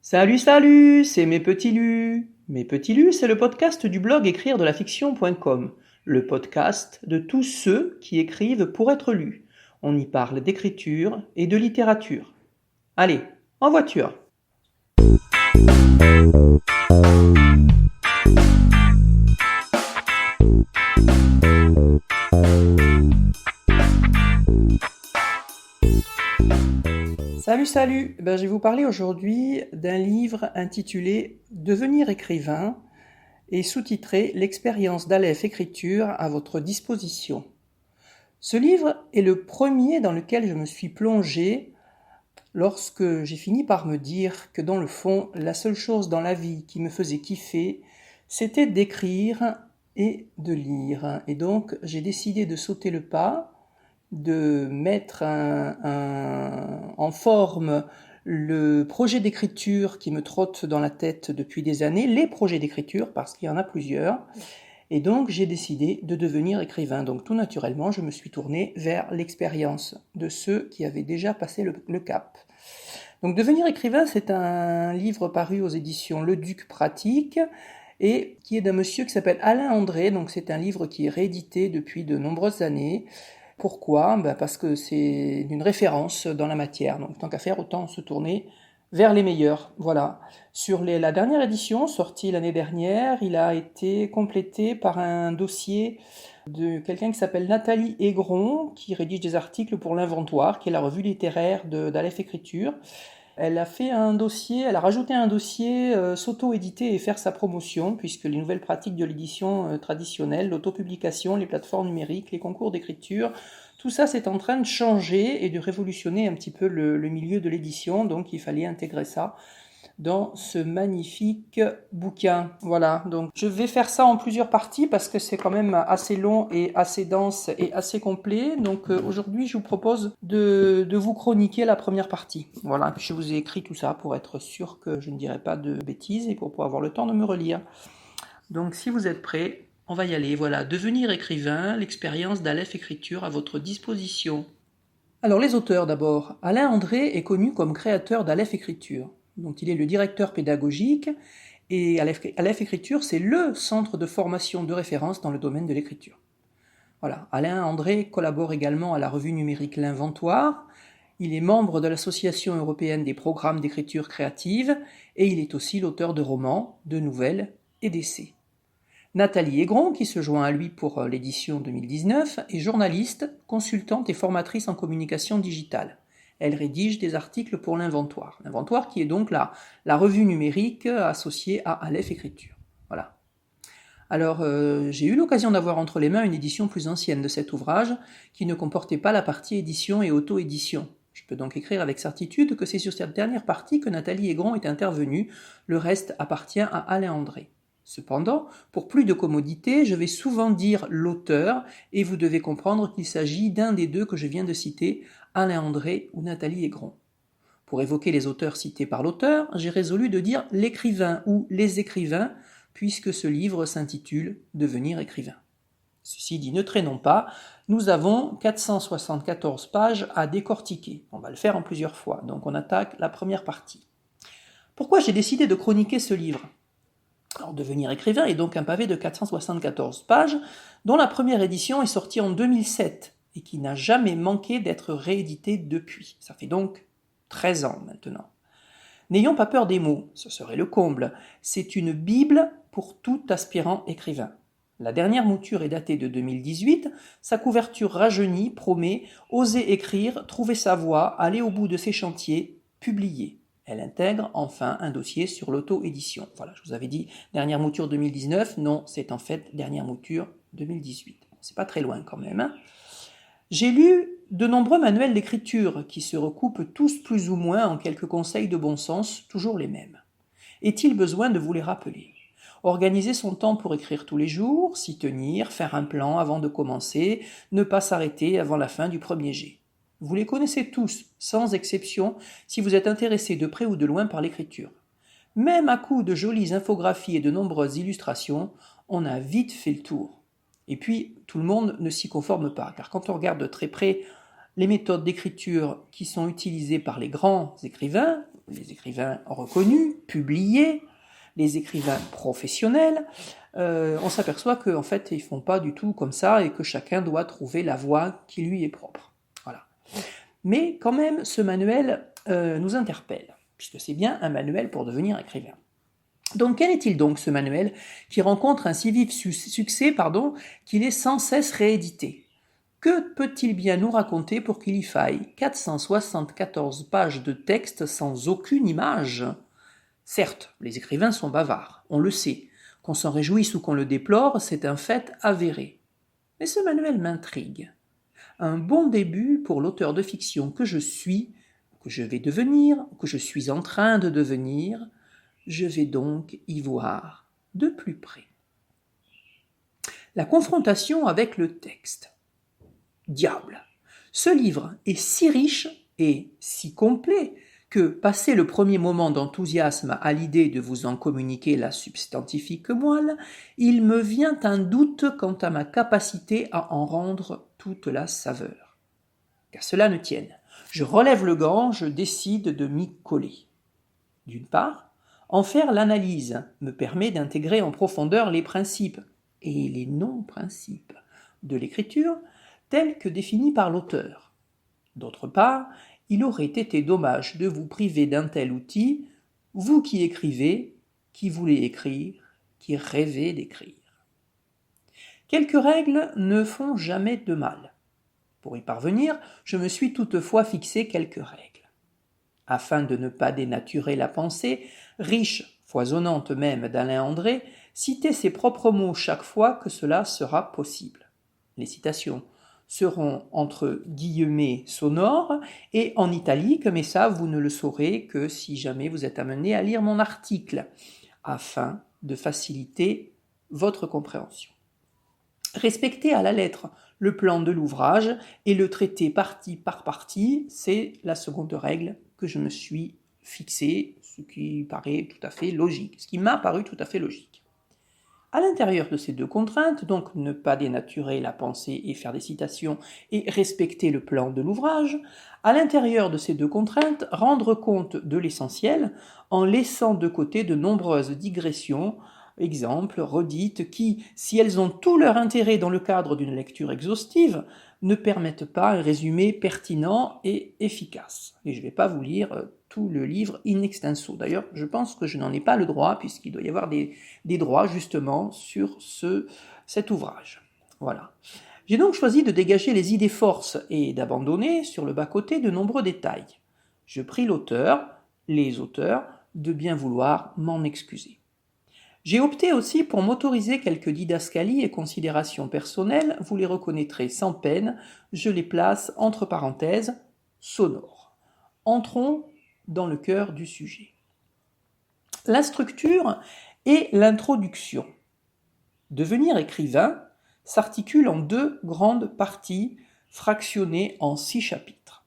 Salut, salut, c'est Mes Petits Lus. Mes Petits Lus, c'est le podcast du blog écrire-de-la-fiction.com, le podcast de tous ceux qui écrivent pour être lus. On y parle d'écriture et de littérature. Allez, en voiture. Salut, je vais vous parler aujourd'hui d'un livre intitulé Devenir écrivain et sous-titré L'expérience d'Aleph Écriture à votre disposition. Ce livre est le premier dans lequel je me suis plongé lorsque j'ai fini par me dire que dans le fond, la seule chose dans la vie qui me faisait kiffer, c'était d'écrire et de lire. Et donc j'ai décidé de sauter le pas, de mettre en forme le projet d'écriture qui me trotte dans la tête depuis des années, les projets d'écriture, parce qu'il y en a plusieurs. Et donc j'ai décidé de devenir écrivain. Donc tout naturellement, je me suis tourné vers l'expérience de ceux qui avaient déjà passé le cap. Donc Devenir écrivain, c'est un livre paru aux éditions Le Duc Pratique et qui est d'un monsieur qui s'appelle Alain André. Donc c'est un livre qui est réédité depuis de nombreuses années. Pourquoi ? Parce que c'est une référence dans la matière. Donc tant qu'à faire, autant se tourner vers les meilleurs. Voilà. Sur la dernière édition, sortie l'année dernière, il a été complété par un dossier de quelqu'un qui s'appelle Nathalie Aigron, qui rédige des articles pour l'Inventoire, qui est la revue littéraire d'Aleph Écriture. Elle a rajouté un dossier s'auto-éditer et faire sa promotion, puisque les nouvelles pratiques de l'édition traditionnelle, l'autopublication, les plateformes numériques, les concours d'écriture, tout ça c'est en train de changer et de révolutionner un petit peu le milieu de l'édition, donc il fallait intégrer ça dans ce magnifique bouquin. Voilà, donc je vais faire ça en plusieurs parties parce que c'est quand même assez long et assez dense et assez complet. Donc aujourd'hui, je vous propose de vous chroniquer la première partie. Voilà, puis je vous ai écrit tout ça pour être sûr que je ne dirai pas de bêtises et pour pouvoir avoir le temps de me relire. Donc si vous êtes prêts, on va y aller. Voilà, Devenir écrivain, l'expérience d'Aleph Écriture à votre disposition. Alors les auteurs d'abord. Alain André est connu comme créateur d'Aleph Écriture, dont il est le directeur pédagogique, et Aleph Écriture, c'est le centre de formation de référence dans le domaine de l'écriture. Voilà. Alain André collabore également à la revue numérique L'Inventoire, il est membre de l'Association européenne des programmes d'écriture créative, et il est aussi l'auteur de romans, de nouvelles et d'essais. Nathalie Aigron, qui se joint à lui pour l'édition 2019, est journaliste, consultante et formatrice en communication digitale. Elle rédige des articles pour l'Inventoire. L'Inventoire qui est donc la revue numérique associée à Aleph Écriture. Voilà. Alors, j'ai eu l'occasion d'avoir entre les mains une édition plus ancienne de cet ouvrage qui ne comportait pas la partie édition et auto-édition. Je peux donc écrire avec certitude que c'est sur cette dernière partie que Nathalie Aigron est intervenue. Le reste appartient à Alain André. Cependant, pour plus de commodité, je vais souvent dire l'auteur et vous devez comprendre qu'il s'agit d'un des deux que je viens de citer, Alain André ou Nathalie Aigron. Pour évoquer les auteurs cités par l'auteur, j'ai résolu de dire l'écrivain ou les écrivains, puisque ce livre s'intitule Devenir écrivain. Ceci dit, ne traînons pas, nous avons 474 pages à décortiquer. On va le faire en plusieurs fois, donc on attaque la première partie. Pourquoi j'ai décidé de chroniquer ce livre ? Alors, Devenir écrivain est donc un pavé de 474 pages, dont la première édition est sortie en 2007 et qui n'a jamais manqué d'être réédité depuis. Ça fait donc 13 ans maintenant. N'ayons pas peur des mots, ce serait le comble. C'est une bible pour tout aspirant écrivain. La dernière mouture est datée de 2018, sa couverture rajeunie promet « Oser écrire, trouver sa voie, aller au bout de ses chantiers, publier ». Elle intègre enfin un dossier sur l'auto-édition. Voilà, je vous avais dit dernière mouture 2019, non, c'est en fait dernière mouture 2018. C'est pas très loin quand même. Hein. J'ai lu de nombreux manuels d'écriture qui se recoupent tous plus ou moins en quelques conseils de bon sens, toujours les mêmes. Est-il besoin de vous les rappeler ? Organiser son temps pour écrire tous les jours, s'y tenir, faire un plan avant de commencer, ne pas s'arrêter avant la fin du premier jet. Vous les connaissez tous, sans exception, si vous êtes intéressé de près ou de loin par l'écriture. Même à coup de jolies infographies et de nombreuses illustrations, on a vite fait le tour. Et puis, tout le monde ne s'y conforme pas, car quand on regarde de très près les méthodes d'écriture qui sont utilisées par les grands écrivains, les écrivains reconnus, publiés, les écrivains professionnels, on s'aperçoit qu'en fait, ils ne font pas du tout comme ça et que chacun doit trouver la voie qui lui est propre. Voilà. Mais quand même, ce manuel nous interpelle, puisque c'est bien un manuel pour devenir écrivain. Donc quel est-il donc ce manuel qui rencontre un si vif succès qu'il est sans cesse réédité? Que peut-il bien nous raconter pour qu'il y faille 474 pages de texte sans aucune image? Certes, les écrivains sont bavards, on le sait. Qu'on s'en réjouisse ou qu'on le déplore, c'est un fait avéré. Mais ce manuel m'intrigue. Un bon début pour l'auteur de fiction que je suis, que je vais devenir, que je suis en train de devenir. Je vais donc y voir de plus près. La confrontation avec le texte. Diable, ce livre est si riche et si complet que, passé le premier moment d'enthousiasme à l'idée de vous en communiquer la substantifique moelle, il me vient un doute quant à ma capacité à en rendre toute la saveur. Qu'à cela ne tienne, je relève le gant, je décide de m'y coller. D'une part, en faire l'analyse me permet d'intégrer en profondeur les principes et les non-principes de l'écriture tels que définis par l'auteur. D'autre part, il aurait été dommage de vous priver d'un tel outil, vous qui écrivez, qui voulez écrire, qui rêvez d'écrire. Quelques règles ne font jamais de mal. Pour y parvenir, je me suis toutefois fixé quelques règles. Afin de ne pas dénaturer la pensée, riche, foisonnante même d'Alain André, citez ses propres mots chaque fois que cela sera possible. Les citations seront entre guillemets sonores et en italique, mais ça vous ne le saurez que si jamais vous êtes amené à lire mon article, afin de faciliter votre compréhension. Respecter à la lettre le plan de l'ouvrage et le traiter partie par partie, c'est la seconde règle que je me suis fixée, ce qui paraît tout à fait logique, ce qui m'a paru tout à fait logique. À l'intérieur de ces deux contraintes, donc ne pas dénaturer la pensée et faire des citations et respecter le plan de l'ouvrage, à l'intérieur de ces deux contraintes, rendre compte de l'essentiel en laissant de côté de nombreuses digressions, exemples, redites, qui, si elles ont tout leur intérêt dans le cadre d'une lecture exhaustive, ne permettent pas un résumé pertinent et efficace. Et je ne vais pas vous lire tout le livre in extenso. D'ailleurs, je pense que je n'en ai pas le droit, puisqu'il doit y avoir des droits justement sur cet ouvrage. Voilà. J'ai donc choisi de dégager les idées forces et d'abandonner sur le bas-côté de nombreux détails. Je prie l'auteur, les auteurs, de bien vouloir m'en excuser. J'ai opté aussi pour m'autoriser quelques didascalies et considérations personnelles, vous les reconnaîtrez sans peine, je les place entre parenthèses sonores. Entrons dans le cœur du sujet. La structure et l'introduction. Devenir écrivain s'articule en deux grandes parties fractionnées en 6 chapitres.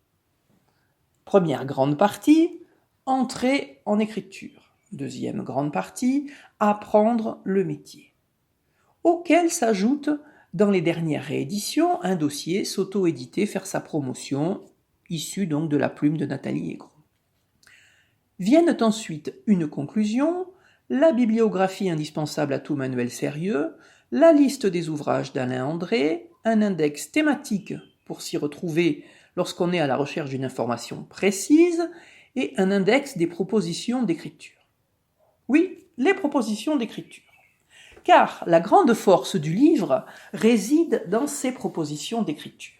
Première grande partie, entrée en écriture. Deuxième grande partie, apprendre le métier. Auquel s'ajoute, dans les dernières rééditions, un dossier s'auto-éditer, faire sa promotion, issu donc de la plume de Nathalie Aigron. Viennent ensuite une conclusion, la bibliographie indispensable à tout manuel sérieux, la liste des ouvrages d'Alain André, un index thématique pour s'y retrouver lorsqu'on est à la recherche d'une information précise, et un index des propositions d'écriture. Oui, les propositions d'écriture. Car la grande force du livre réside dans ces propositions d'écriture.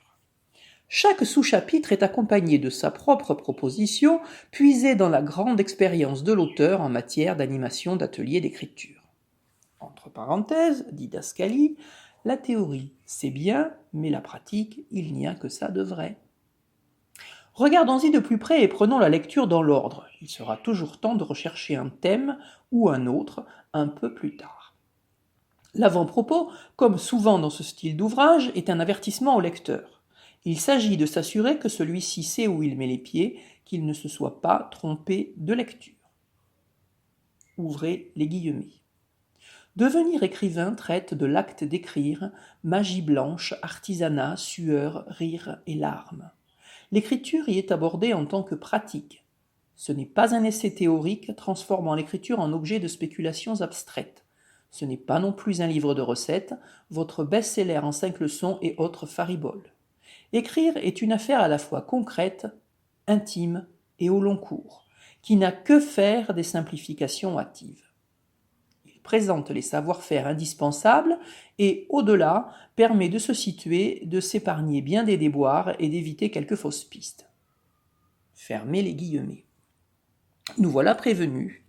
Chaque sous-chapitre est accompagné de sa propre proposition, puisée dans la grande expérience de l'auteur en matière d'animation d'ateliers d'écriture. Entre parenthèses, didascalie, la théorie, c'est bien, mais la pratique, il n'y a que ça de vrai. Regardons-y de plus près et prenons la lecture dans l'ordre. Il sera toujours temps de rechercher un thème ou un autre un peu plus tard. L'avant-propos, comme souvent dans ce style d'ouvrage, est un avertissement au lecteur. Il s'agit de s'assurer que celui-ci sait où il met les pieds, qu'il ne se soit pas trompé de lecture. Ouvrez les guillemets. Devenir écrivain traite de l'acte d'écrire, magie blanche, artisanat, sueur, rire et larmes. L'écriture y est abordée en tant que pratique. Ce n'est pas un essai théorique transformant l'écriture en objet de spéculations abstraites. Ce n'est pas non plus un livre de recettes, votre best-seller en 5 leçons et autres fariboles. Écrire est une affaire à la fois concrète, intime et au long cours, qui n'a que faire des simplifications hâtives. Il présente les savoir-faire indispensables et, au-delà, permet de se situer, de s'épargner bien des déboires et d'éviter quelques fausses pistes. Fermez les guillemets. Nous voilà prévenus.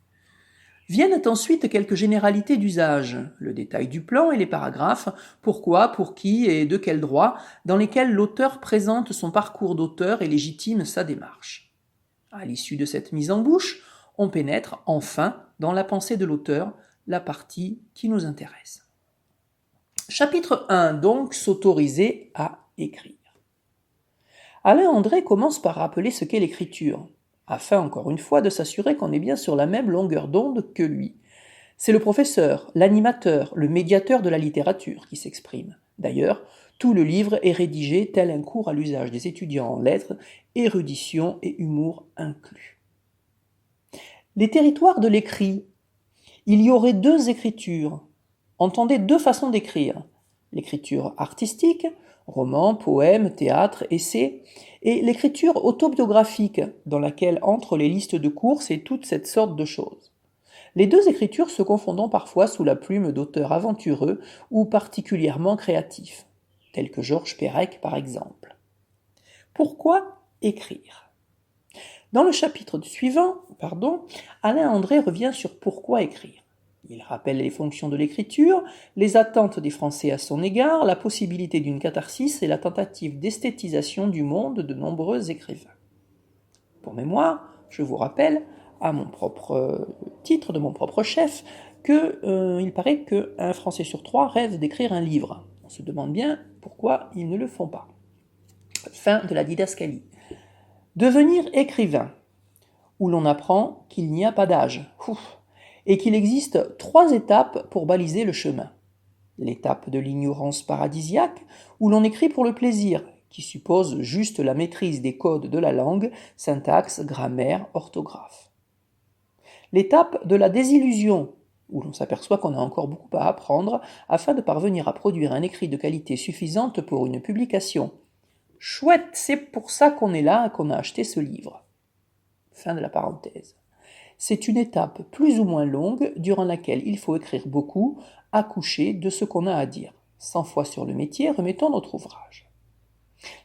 Viennent ensuite quelques généralités d'usage, le détail du plan et les paragraphes, pourquoi, pour qui et de quel droit, dans lesquels l'auteur présente son parcours d'auteur et légitime sa démarche. À l'issue de cette mise en bouche, on pénètre enfin dans la pensée de l'auteur, la partie qui nous intéresse. Chapitre 1, donc, s'autoriser à écrire. Alain André commence par rappeler ce qu'est l'écriture, afin encore une fois de s'assurer qu'on est bien sur la même longueur d'onde que lui. C'est le professeur, l'animateur, le médiateur de la littérature qui s'exprime. D'ailleurs, tout le livre est rédigé tel un cours à l'usage des étudiants en lettres, érudition et humour inclus. Les territoires de l'écrit. Il y aurait 2 écritures. Entendez 2 façons d'écrire. L'écriture artistique, roman, poème, théâtre, essai, et l'écriture autobiographique, dans laquelle entrent les listes de courses et toute cette sorte de choses. Les 2 écritures se confondant parfois sous la plume d'auteurs aventureux ou particulièrement créatifs, tels que Georges Perec par exemple. Pourquoi écrire ? Dans le chapitre suivant, Alain André revient sur pourquoi écrire. Il rappelle les fonctions de l'écriture, les attentes des Français à son égard, la possibilité d'une catharsis et la tentative d'esthétisation du monde de nombreux écrivains. Pour mémoire, je vous rappelle, à mon propre titre, de mon propre chef, qu'il paraît qu'un Français sur 3 rêve d'écrire un livre. On se demande bien pourquoi ils ne le font pas. Fin de la didascalie. Devenir écrivain, où l'on apprend qu'il n'y a pas d'âge. Et qu'il existe 3 étapes pour baliser le chemin. L'étape de l'ignorance paradisiaque, où l'on écrit pour le plaisir, qui suppose juste la maîtrise des codes de la langue, syntaxe, grammaire, orthographe. L'étape de la désillusion, où l'on s'aperçoit qu'on a encore beaucoup à apprendre afin de parvenir à produire un écrit de qualité suffisante pour une publication. Chouette, c'est pour ça qu'on est là, qu'on a acheté ce livre. Fin de la parenthèse. C'est une étape plus ou moins longue durant laquelle il faut écrire beaucoup, accoucher de ce qu'on a à dire. 100 fois sur le métier, remettons notre ouvrage.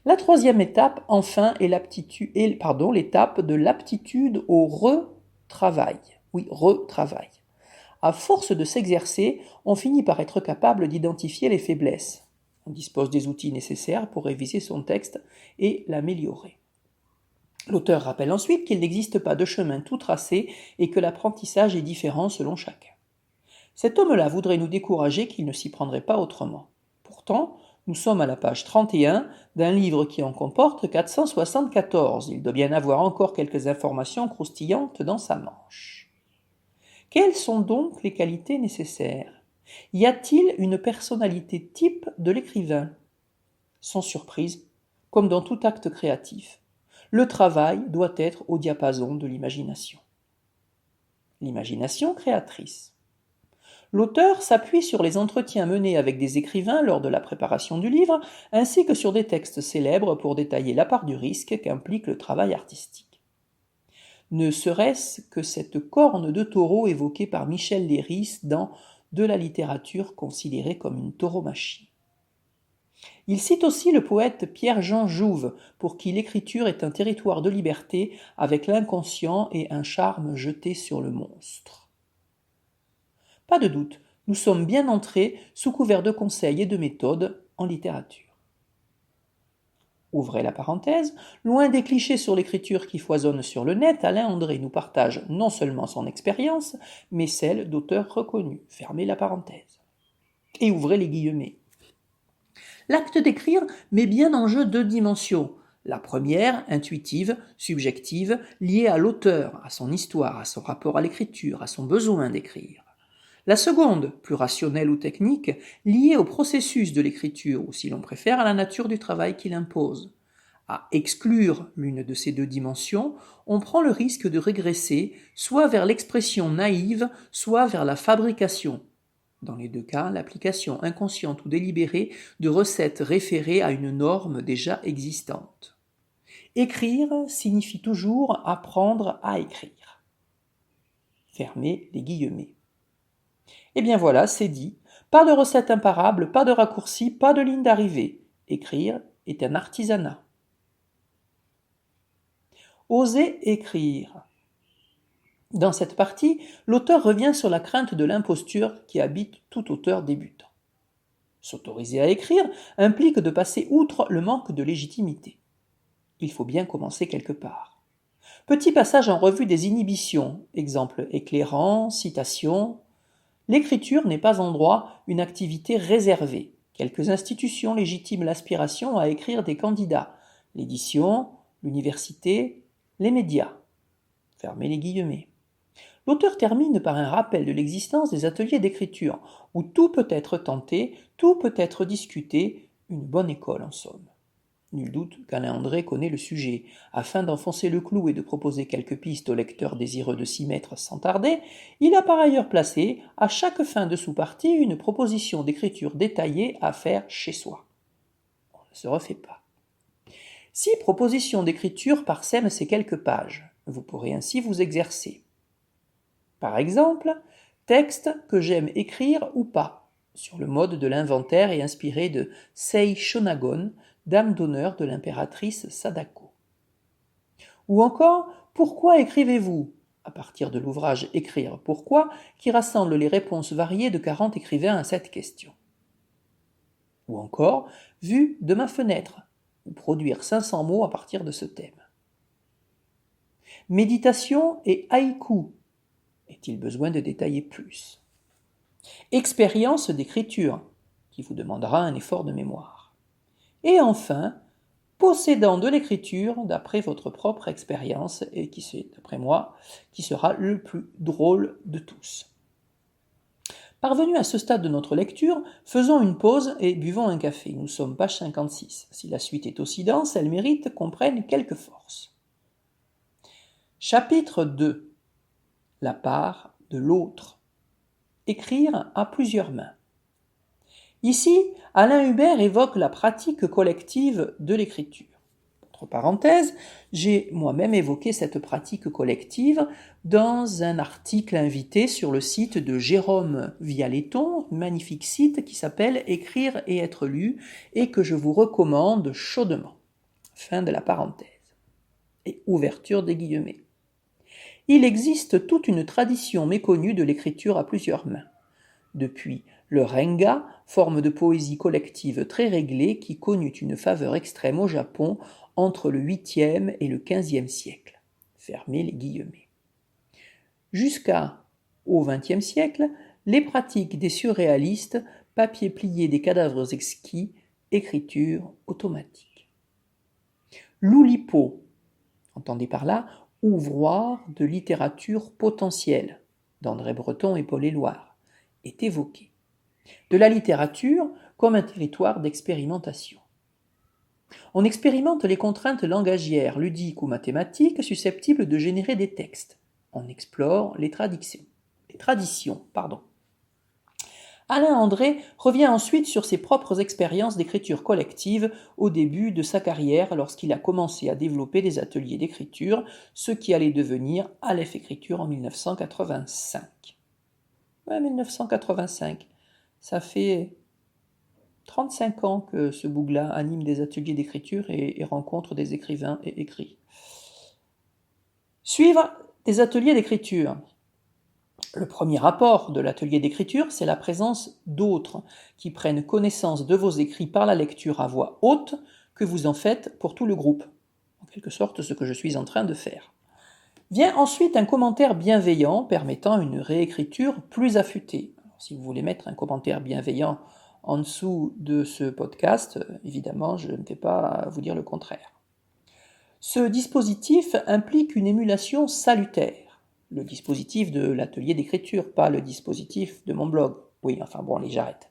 La 3e étape, enfin, est l'étape de l'aptitude au retravail. Oui, retravail. À force de s'exercer, on finit par être capable d'identifier les faiblesses. On dispose des outils nécessaires pour réviser son texte et l'améliorer. L'auteur rappelle ensuite qu'il n'existe pas de chemin tout tracé et que l'apprentissage est différent selon chacun. Cet homme-là voudrait nous décourager qu'il ne s'y prendrait pas autrement. Pourtant, nous sommes à la page 31 d'un livre qui en comporte 474. Il doit bien avoir encore quelques informations croustillantes dans sa manche. Quelles sont donc les qualités nécessaires ? Y a-t-il une personnalité type de l'écrivain ? Sans surprise, comme dans tout acte créatif, le travail doit être au diapason de l'imagination. L'imagination créatrice. L'auteur s'appuie sur les entretiens menés avec des écrivains lors de la préparation du livre, ainsi que sur des textes célèbres pour détailler la part du risque qu'implique le travail artistique. Ne serait-ce que cette corne de taureau évoquée par Michel Léris dans De la littérature considérée comme une tauromachie. Il cite aussi le poète Pierre-Jean Jouve, pour qui l'écriture est un territoire de liberté avec l'inconscient et un charme jeté sur le monstre. Pas de doute, nous sommes bien entrés, sous couvert de conseils et de méthodes, en littérature. Ouvrez la parenthèse, loin des clichés sur l'écriture qui foisonnent sur le net, Alain André nous partage non seulement son expérience, mais celle d'auteurs reconnus. Fermez la parenthèse. Et ouvrez les guillemets. L'acte d'écrire met bien en jeu 2 dimensions. La première, intuitive, subjective, liée à l'auteur, à son histoire, à son rapport à l'écriture, à son besoin d'écrire. La seconde, plus rationnelle ou technique, liée au processus de l'écriture, ou si l'on préfère à la nature du travail qu'il impose. À exclure l'une de ces deux dimensions, on prend le risque de régresser soit vers l'expression naïve, soit vers la fabrication. Dans les deux cas, l'application inconsciente ou délibérée de recettes référées à une norme déjà existante. Écrire signifie toujours apprendre à écrire. Fermez les guillemets. Et bien voilà, c'est dit. Pas de recette imparable, pas de raccourci, pas de ligne d'arrivée. Écrire est un artisanat. Oser écrire. Dans cette partie, l'auteur revient sur la crainte de l'imposture qui habite tout auteur débutant. S'autoriser à écrire implique de passer outre le manque de légitimité. Il faut bien commencer quelque part. Petit passage en revue des inhibitions, exemple éclairant, citation. L'écriture n'est pas en droit une activité réservée. Quelques institutions légitiment l'aspiration à écrire des candidats, l'édition, l'université, les médias. Fermez les guillemets. L'auteur termine par un rappel de l'existence des ateliers d'écriture, où tout peut être tenté, tout peut être discuté, une bonne école en somme. Nul doute qu'Alain André connaît le sujet. Afin d'enfoncer le clou et de proposer quelques pistes au lecteur désireux de s'y mettre sans tarder, il a par ailleurs placé, à chaque fin de sous-partie, une proposition d'écriture détaillée à faire chez soi. On ne se refait pas. 6 propositions d'écriture parsèment ces quelques pages. Vous pourrez ainsi vous exercer. Par exemple, texte que j'aime écrire ou pas, sur le mode de l'inventaire et inspiré de Sei Shonagon, dame d'honneur de l'impératrice Sadako. Ou encore, pourquoi écrivez-vous, à partir de l'ouvrage Écrire pourquoi, qui rassemble les réponses variées de 40 écrivains à cette question. Ou encore, vue de ma fenêtre, ou produire 500 mots à partir de ce thème. Méditation et haïku. Est-il besoin de détailler plus? Expérience d'écriture, qui vous demandera un effort de mémoire. Et enfin, possédant de l'écriture d'après votre propre expérience et qui, d'après moi, qui sera le plus drôle de tous. Parvenus à ce stade de notre lecture, faisons une pause et buvons un café. Nous sommes page 56. Si la suite est aussi dense, elle mérite qu'on prenne quelques forces. Chapitre 2. La part de l'autre. Écrire à plusieurs mains. Ici, Alain Hubert évoque la pratique collective de l'écriture. Entre parenthèses, j'ai moi-même évoqué cette pratique collective dans un article invité sur le site de Jérôme Vialetton, magnifique site qui s'appelle Écrire et être lu et que je vous recommande chaudement. Fin de la parenthèse. Et ouverture des guillemets. Il existe toute une tradition méconnue de l'écriture à plusieurs mains. Depuis le renga, forme de poésie collective très réglée qui connut une faveur extrême au Japon entre le 8e et le 15e siècle. Fermez les guillemets. Jusqu'au 20e siècle, les pratiques des surréalistes, papier plié des cadavres exquis, écriture automatique. L'Oulipo, entendez par là ouvroir de littérature potentielle, d'André Breton et Paul Éluard, est évoqué. De la littérature comme un territoire d'expérimentation. On expérimente les contraintes langagières, ludiques ou mathématiques susceptibles de générer des textes. On explore les traditions. Alain André revient ensuite sur ses propres expériences d'écriture collective au début de sa carrière lorsqu'il a commencé à développer des ateliers d'écriture, ce qui allait devenir Aleph Écriture en 1985. 1985, ça fait 35 ans que ce bougla anime des ateliers d'écriture et rencontre des écrivains et écrit. Suivre des ateliers d'écriture. Le premier rapport de l'atelier d'écriture, c'est la présence d'autres qui prennent connaissance de vos écrits par la lecture à voix haute que vous en faites pour tout le groupe. En quelque sorte, ce que je suis en train de faire. Vient ensuite un commentaire bienveillant permettant une réécriture plus affûtée. Alors, si vous voulez mettre un commentaire bienveillant en dessous de ce podcast, évidemment, je ne vais pas vous dire le contraire. Ce dispositif implique une émulation salutaire. Le dispositif de l'atelier d'écriture, pas le dispositif de mon blog. Oui, enfin bon, allez, j'arrête.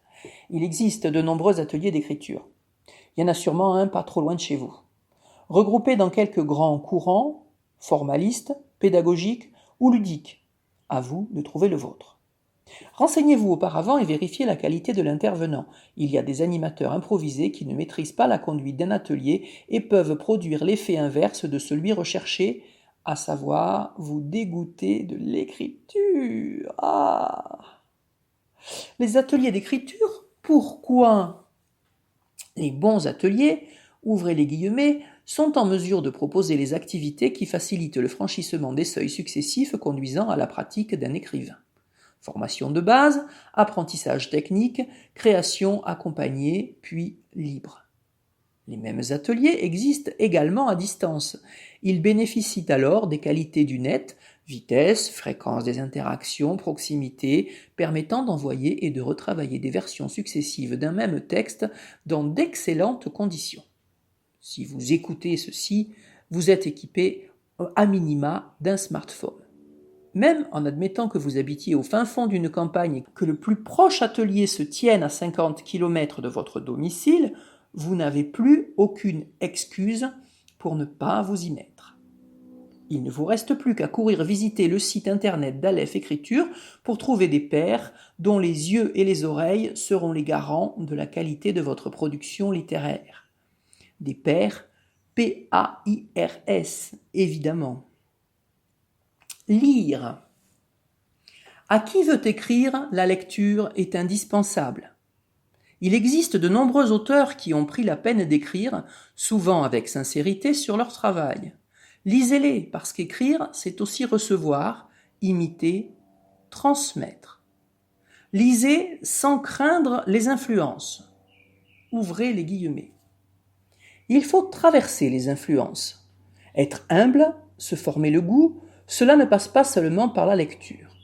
Il existe de nombreux ateliers d'écriture. Il y en a sûrement un pas trop loin de chez vous. regroupés dans quelques grands courants, formalistes, pédagogiques ou ludiques. À vous de trouver le vôtre. Renseignez-vous auparavant et vérifiez la qualité de l'intervenant. Il y a des animateurs improvisés qui ne maîtrisent pas la conduite d'un atelier et peuvent produire l'effet inverse de celui recherché, à savoir vous dégoûter de l'écriture. Les ateliers d'écriture, pourquoi? Les bons ateliers, ouvrez les guillemets, sont en mesure de proposer les activités qui facilitent le franchissement des seuils successifs conduisant à la pratique d'un écrivain. Formation de base, apprentissage technique, création accompagnée, puis libre. Les mêmes ateliers existent également à distance. Ils bénéficient alors des qualités du net, vitesse, fréquence des interactions, proximité, permettant d'envoyer et de retravailler des versions successives d'un même texte dans d'excellentes conditions. Si vous écoutez ceci, vous êtes équipé à minima d'un smartphone. Même en admettant que vous habitiez au fin fond d'une campagne et que le plus proche atelier se tienne à 50 km de votre domicile, vous n'avez plus aucune excuse pour ne pas vous y mettre. Il ne vous reste plus qu'à courir visiter le site internet d'Aleph Écriture pour trouver des pairs dont les yeux et les oreilles seront les garants de la qualité de votre production littéraire. Des pairs P-A-I-R-S, évidemment. Lire. À qui veut écrire, la lecture est indispensable. Il existe de nombreux auteurs qui ont pris la peine d'écrire, souvent avec sincérité, sur leur travail. Lisez-les, parce qu'écrire, c'est aussi recevoir, imiter, transmettre. Lisez sans craindre les influences. Ouvrez les guillemets. Il faut traverser les influences. Être humble, se former le goût, cela ne passe pas seulement par la lecture.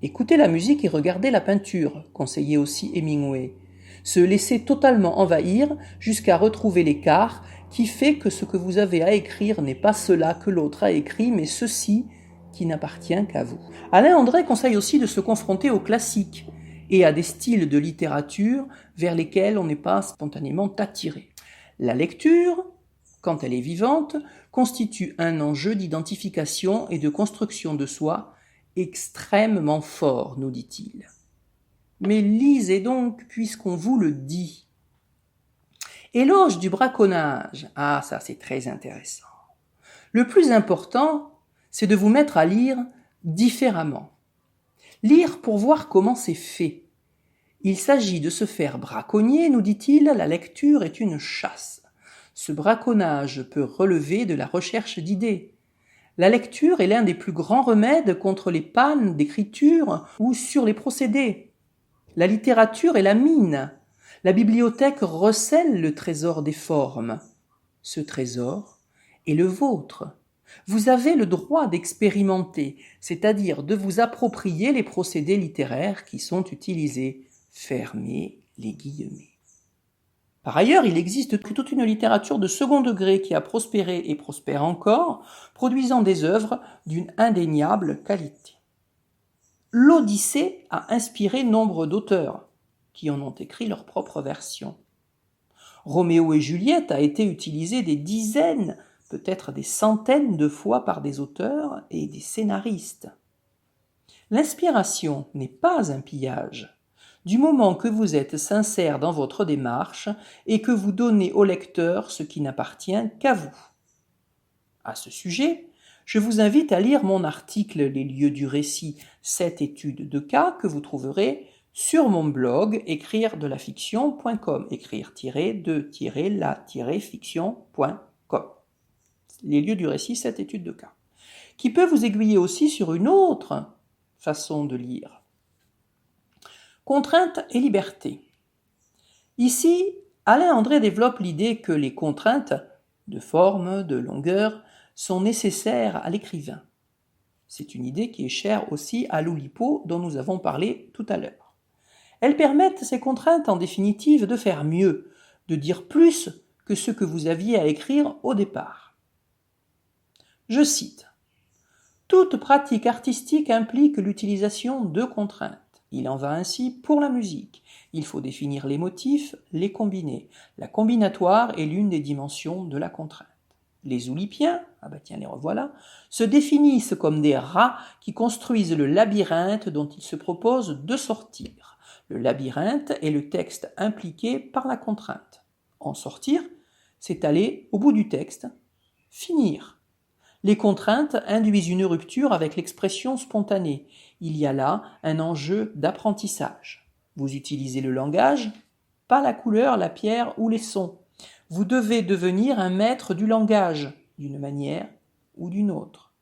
Écoutez la musique et regardez la peinture, conseillait aussi Hemingway. Se laisser totalement envahir jusqu'à retrouver l'écart qui fait que ce que vous avez à écrire n'est pas cela que l'autre a écrit, mais ceci qui n'appartient qu'à vous. Alain André conseille aussi de se confronter aux classiques et à des styles de littérature vers lesquels on n'est pas spontanément attiré. La lecture, quand elle est vivante, constitue un enjeu d'identification et de construction de soi extrêmement fort, nous dit-il. Mais lisez donc, puisqu'on vous le dit. Éloge du braconnage. Ça c'est très intéressant. Le plus important, c'est de vous mettre à lire différemment. Lire pour voir comment c'est fait. Il s'agit de se faire braconnier, nous dit-il, la lecture est une chasse. Ce braconnage peut relever de la recherche d'idées. La lecture est l'un des plus grands remèdes contre les pannes d'écriture ou sur les procédés. La littérature est la mine. La bibliothèque recèle le trésor des formes. Ce trésor est le vôtre. Vous avez le droit d'expérimenter, c'est-à-dire de vous approprier les procédés littéraires qui sont utilisés. Fermez les guillemets. Par ailleurs, il existe toute une littérature de second degré qui a prospéré et prospère encore, produisant des œuvres d'une indéniable qualité. L'Odyssée a inspiré nombre d'auteurs qui en ont écrit leur propre version. Roméo et Juliette a été utilisé des dizaines, peut-être des centaines de fois par des auteurs et des scénaristes. L'inspiration n'est pas un pillage. Du moment que vous êtes sincère dans votre démarche et que vous donnez au lecteur ce qui n'appartient qu'à vous. À ce sujet, je vous invite à lire mon article « Les lieux du récit, 7 études de cas » que vous trouverez sur mon blog écrire-de-la-fiction.com, écrire-de-la-fiction.com. Les lieux du récit, 7 études de cas, qui peut vous aiguiller aussi sur une autre façon de lire. Contraintes et liberté. Ici, Alain André développe l'idée que les contraintes, de forme, de longueur, sont nécessaires à l'écrivain. C'est une idée qui est chère aussi à l'Oulipo, dont nous avons parlé tout à l'heure. Elles permettent, ces contraintes, en définitive, de faire mieux, de dire plus que ce que vous aviez à écrire au départ. Je cite. « Toute pratique artistique implique l'utilisation de contraintes. Il en va ainsi pour la musique. Il faut définir les motifs, les combiner. La combinatoire est l'une des dimensions de la contrainte. Les Oulipiens, les revoilà, se définissent comme des rats qui construisent le labyrinthe dont ils se proposent de sortir. Le labyrinthe est le texte impliqué par la contrainte. En sortir, c'est aller au bout du texte, finir. Les contraintes induisent une rupture avec l'expression spontanée. Il y a là un enjeu d'apprentissage. Vous utilisez le langage, pas la couleur, la pierre ou les sons. Vous devez devenir un maître du langage, d'une manière ou d'une autre.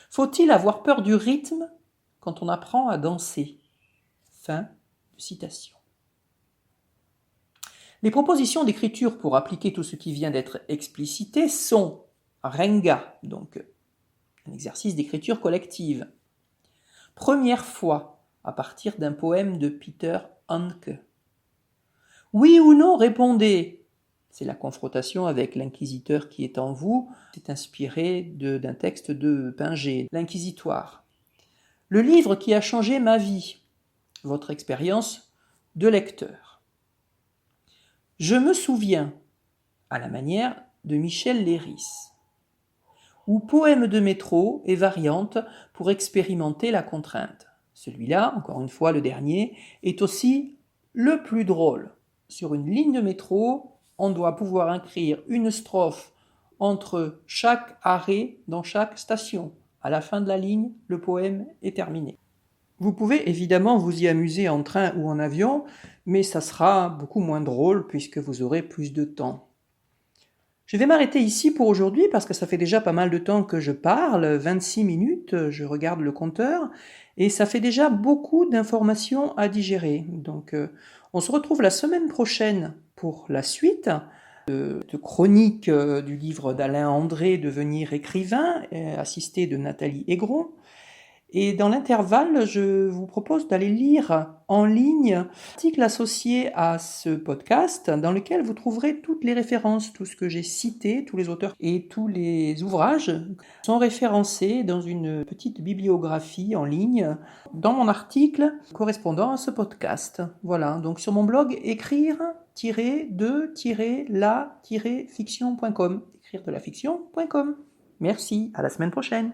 Faut-il avoir peur du rythme quand on apprend à danser ? Fin de citation. Les propositions d'écriture pour appliquer tout ce qui vient d'être explicité sont Renga, donc un exercice d'écriture collective. Première fois, à partir d'un poème de Peter Handke. Oui ou non, répondez. C'est la confrontation avec l'inquisiteur qui est en vous. C'est inspiré d'un texte de Pinget, l'Inquisitoire. Le livre qui a changé ma vie. Votre expérience de lecteur. Je me souviens, à la manière de Michel Léris. Ou poème de métro et variante pour expérimenter la contrainte. Celui-là, encore une fois le dernier, est aussi le plus drôle. Sur une ligne de métro, on doit pouvoir écrire une strophe entre chaque arrêt dans chaque station. À la fin de la ligne, le poème est terminé. Vous pouvez évidemment vous y amuser en train ou en avion, mais ça sera beaucoup moins drôle puisque vous aurez plus de temps. Je vais m'arrêter ici pour aujourd'hui parce que ça fait déjà pas mal de temps que je parle, 26 minutes, je regarde le compteur, et ça fait déjà beaucoup d'informations à digérer. Donc on se retrouve la semaine prochaine pour la suite de chronique du livre d'Alain André, Devenir écrivain, assisté de Nathalie Aigron. Et dans l'intervalle, je vous propose d'aller lire en ligne l'article associé à ce podcast dans lequel vous trouverez toutes les références, tout ce que j'ai cité, tous les auteurs et tous les ouvrages sont référencés dans une petite bibliographie en ligne dans mon article correspondant à ce podcast. Voilà, donc sur mon blog écrire-de-la-fiction.com, écrire-de-la-fiction.com. Merci, à la semaine prochaine.